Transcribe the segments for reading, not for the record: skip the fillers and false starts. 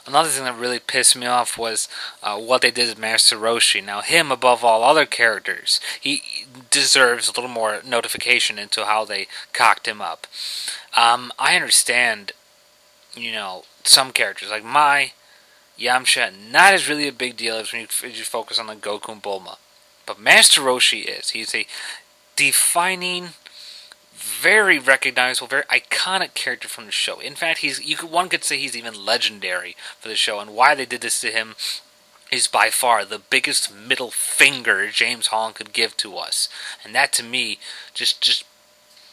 Another thing that really pissed me off was what they did with Master Roshi. Now, him above all other characters, he deserves a little more notification into how they cocked him up. I understand, some characters like Mai, Yamcha, not as really a big deal as when you focus on the Goku and Bulma. But Master Roshi is. He's a defining, very recognizable, very iconic character from the show. In fact, one could say he's even legendary for the show. And why they did this to him is by far the biggest middle finger James Holland could give to us. And that to me just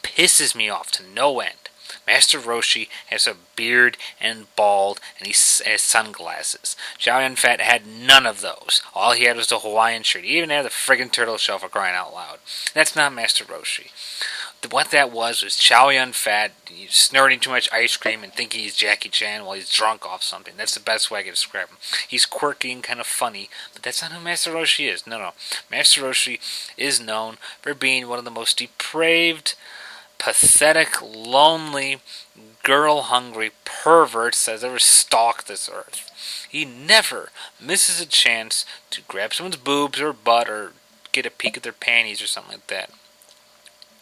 pisses me off to no end. Master Roshi has a beard and bald, and he has sunglasses. Chow Yun-Fat had none of those. All he had was the Hawaiian shirt. He even had the friggin' turtle shell for crying out loud. That's not Master Roshi. What that was Chow Yun-Fat snorting too much ice cream and thinking he's Jackie Chan while he's drunk off something. That's the best way I can describe him. He's quirky and kind of funny, but that's not who Master Roshi is. No. Master Roshi is known for being one of the most depraved, pathetic, lonely, girl-hungry perverts that's ever stalked this earth. He never misses a chance to grab someone's boobs or butt or get a peek at their panties or something like that.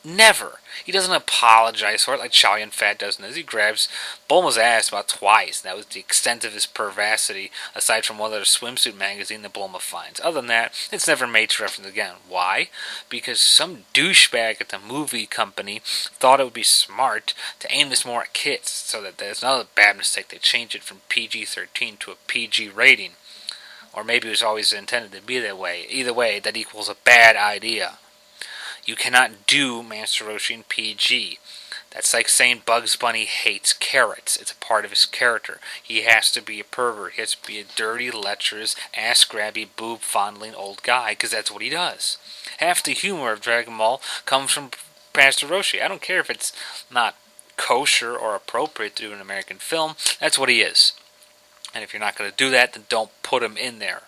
Never. He doesn't apologize for it like Chow Yun-Fat does in this. He grabs Bulma's ass about twice. That was the extent of his perversity, aside from one other swimsuit magazine that Bulma finds. Other than that, it's never made to reference again. Why? Because some douchebag at the movie company thought it would be smart to aim this more at kids, so that there's another bad mistake. They changed it from PG-13 to a PG rating. Or maybe it was always intended to be that way. Either way, that equals a bad idea. You cannot do Master Roshi in PG. That's like saying Bugs Bunny hates carrots. It's a part of his character. He has to be a pervert. He has to be a dirty, lecherous, ass-grabby, boob-fondling old guy, because that's what he does. Half the humor of Dragon Ball comes from Master Roshi. I don't care if it's not kosher or appropriate to do an American film. That's what he is. And if you're not going to do that, then don't put him in there.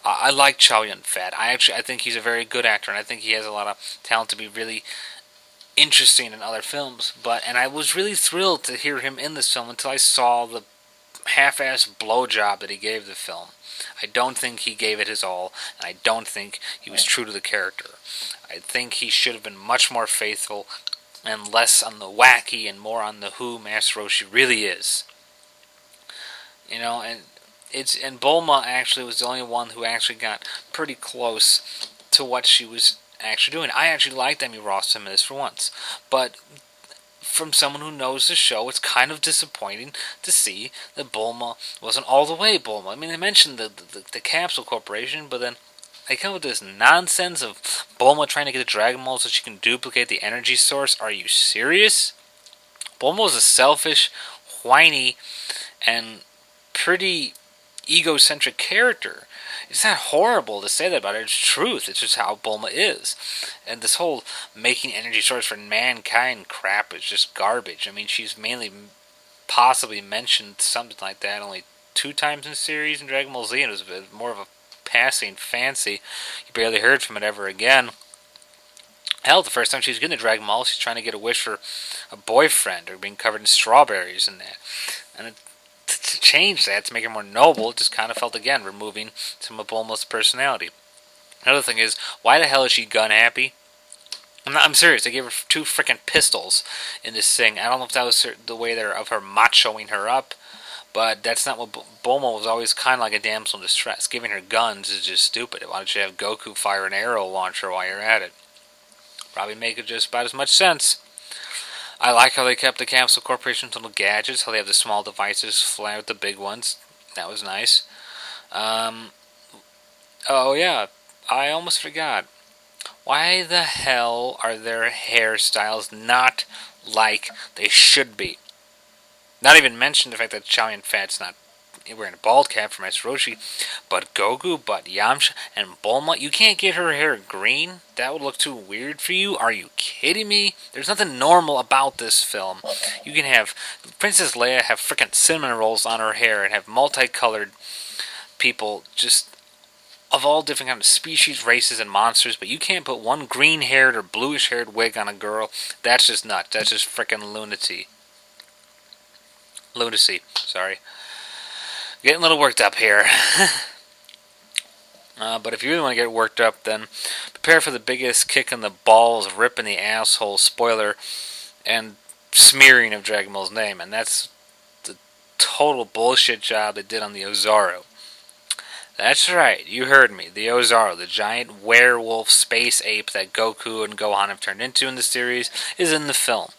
I like Chow Yun-Fat. I think he's a very good actor, and I think he has a lot of talent to be really interesting in other films. And I was really thrilled to hear him in this film until I saw the half-assed blowjob that he gave the film. I don't think he gave it his all, and I don't think he was true to the character. I think he should have been much more faithful and less on the wacky and more on the who Master Roshi really is. And Bulma actually was the only one who actually got pretty close to what she was actually doing. I actually liked Emmy Ross in this for once, but from someone who knows the show, it's kind of disappointing to see that Bulma wasn't all the way Bulma. I mean, they mentioned the Capsule Corporation, but then they come with this nonsense of Bulma trying to get the Dragon Ball so she can duplicate the energy source. Are you serious? Bulma was a selfish, whiny, and pretty egocentric character. It's not horrible to say that about her. It's truth. It's just how Bulma is. And this whole making energy source for mankind crap is just garbage. I mean, she's mainly possibly mentioned something like that only 2 times in the series in Dragon Ball Z, and it was more of a passing fancy. You barely heard from it ever again. Hell, the first time she was getting the Dragon Ball, she's trying to get a wish for a boyfriend, or being covered in strawberries and that. And to change that, to make her more noble, it just kind of felt, again, removing some of Bulma's personality. Another thing is, why the hell is she gun happy? I'm serious. They gave her 2 freaking pistols in this thing. I don't know if that was the way of her machoing her up, but that's not what Bulma was always kind of like a damsel in distress. Giving her guns is just stupid. Why don't you have Goku fire an arrow launcher while you're at it? Probably make it just about as much sense. I like how they kept the Capsule Corporation's little gadgets, how they have the small devices fly with the big ones. That was nice. Oh yeah, I almost forgot. Why the hell are their hairstyles not like they should be? Not even mention the fact that Chow Yun-Fat's not wearing a bald cap for Master Roshi, but Goku, but Yamcha, and Bulma, you can't get her hair green? That would look too weird for you? Are you kidding me? There's nothing normal about this film. You can have Princess Leia have frickin' cinnamon rolls on her hair and have multicolored people just of all different kinds of species, races, and monsters, but you can't put one green-haired or bluish-haired wig on a girl. That's just nuts. That's just frickin' lunacy. Sorry. Getting a little worked up here. But if you really want to get worked up, then prepare for the biggest kick in the balls, rip in the asshole, spoiler, and smearing of Dragon Ball's name. And that's the total bullshit job they did on the Ozaru. That's right, you heard me. The Ozaru, the giant werewolf space ape that Goku and Gohan have turned into in the series, is in the film.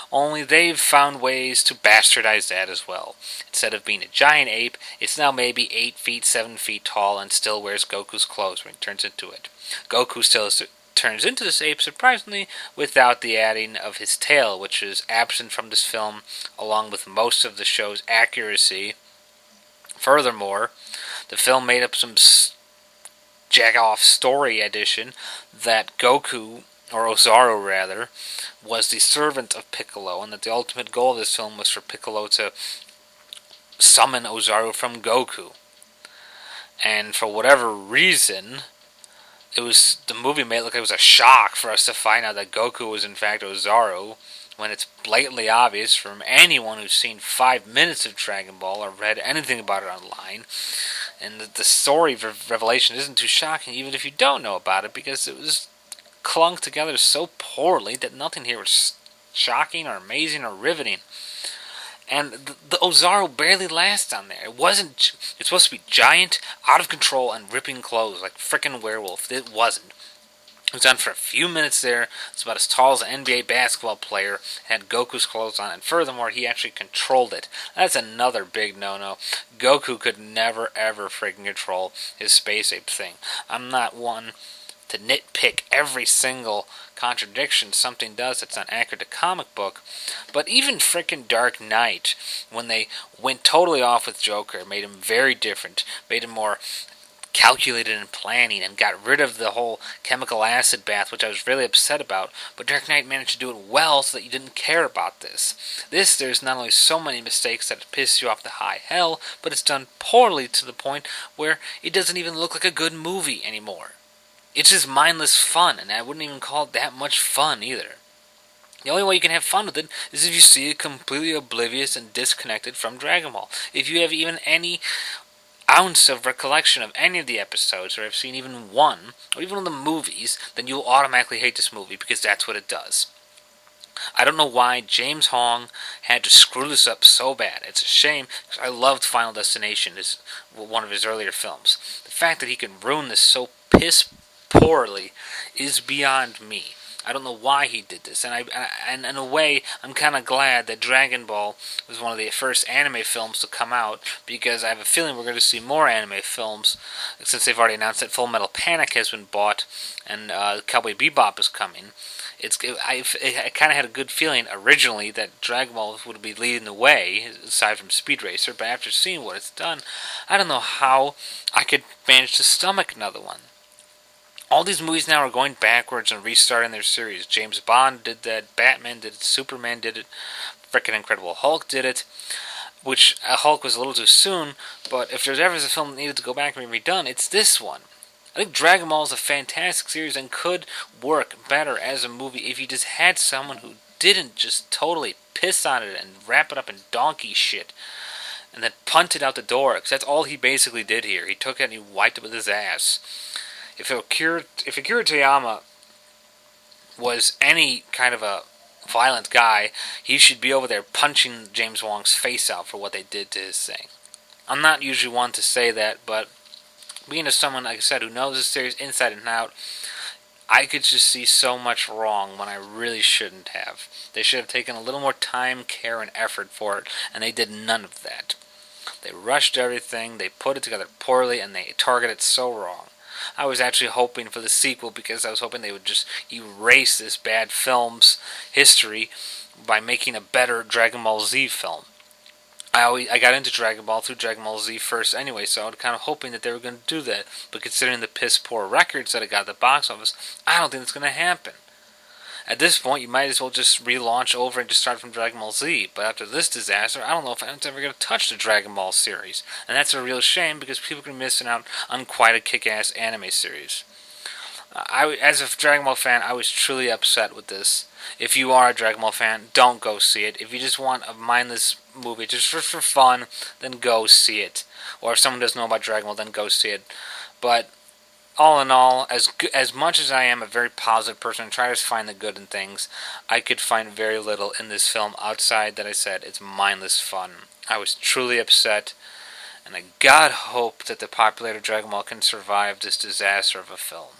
Only they've found ways to bastardize that as well. Instead of being a giant ape, it's now maybe 8 feet, 7 feet tall and still wears Goku's clothes when he turns into it. Goku still turns into this ape, surprisingly, without the adding of his tail, which is absent from this film, along with most of the show's accuracy. Furthermore, the film made up some jack-off story addition that Goku, or Ozaru rather, was the servant of Piccolo, and that the ultimate goal of this film was for Piccolo to summon Ozaru from Goku. And for whatever reason, the movie made it look like it was a shock for us to find out that Goku was in fact Ozaru, when it's blatantly obvious from anyone who's seen 5 minutes of Dragon Ball or read anything about it online. And the story of Revelation isn't too shocking, even if you don't know about it, because it was clung together so poorly that nothing here was shocking or amazing or riveting. And the Ozaru barely lasts on there. It's supposed to be giant, out of control, and ripping clothes like frickin' werewolf. It wasn't. It was on for a few minutes there. It's about as tall as an NBA basketball player. Had Goku's clothes on, and furthermore, he actually controlled it. That's another big no-no. Goku could never, ever freaking control his space ape thing. I'm not one to nitpick every single contradiction something does that's not accurate to comic book, but even frickin' Dark Knight, when they went totally off with Joker, made him very different, made him more calculated in planning, and got rid of the whole chemical acid bath, which I was really upset about, but Dark Knight managed to do it well so that you didn't care about this. There's not only so many mistakes that it pisses you off to high hell, but it's done poorly to the point where it doesn't even look like a good movie anymore. It's just mindless fun, and I wouldn't even call it that much fun either. The only way you can have fun with it is if you see it completely oblivious and disconnected from Dragon Ball. If you have even any ounce of recollection of any of the episodes, or have seen even one, or even one of the movies, then you'll automatically hate this movie, because that's what it does. I don't know why James Hong had to screw this up so bad. It's a shame, because I loved Final Destination, as one of his earlier films. The fact that he can ruin this so piss poorly is beyond me. I don't know why he did this, and in a way, I'm kind of glad that Dragon Ball was one of the first anime films to come out, because I have a feeling we're going to see more anime films, since they've already announced that Full Metal Panic has been bought, and Cowboy Bebop is coming. I kind of had a good feeling originally that Dragon Ball would be leading the way, aside from Speed Racer, but after seeing what it's done, I don't know how I could manage to stomach another one. All these movies now are going backwards and restarting their series. James Bond did that, Batman did it, Superman did it, frickin' Incredible Hulk did it, which Hulk was a little too soon, but if there's ever a film that needed to go back and be redone, it's this one. I think Dragon Ball is a fantastic series and could work better as a movie if you just had someone who didn't just totally piss on it and wrap it up in donkey shit and then punt it out the door, because that's all he basically did here. He took it and he wiped it with his ass. If Akira Toriyama was any kind of a violent guy, he should be over there punching James Wong's face out for what they did to his thing. I'm not usually one to say that, but being as someone, like I said, who knows this series inside and out, I could just see so much wrong when I really shouldn't have. They should have taken a little more time, care, and effort for it, and they did none of that. They rushed everything, they put it together poorly, and they targeted it so wrong. I was actually hoping for the sequel, because I was hoping they would just erase this bad film's history by making a better Dragon Ball Z film. I got into Dragon Ball through Dragon Ball Z first anyway, so I was kind of hoping that they were going to do that. But considering the piss poor records that it got at the box office, I don't think that's going to happen. At this point, you might as well just relaunch over and just start from Dragon Ball Z. But after this disaster, I don't know if anyone's ever going to touch the Dragon Ball series. And that's a real shame, because people are missing out on quite a kick-ass anime series. As a Dragon Ball fan, I was truly upset with this. If you are a Dragon Ball fan, don't go see it. If you just want a mindless movie just for fun, then go see it. Or if someone doesn't know about Dragon Ball, then go see it. But all in all, as much as I am a very positive person and try to find the good in things, I could find very little in this film outside that I said it's mindless fun. I was truly upset, and I God hope that the popular Dragon Ball can survive this disaster of a film.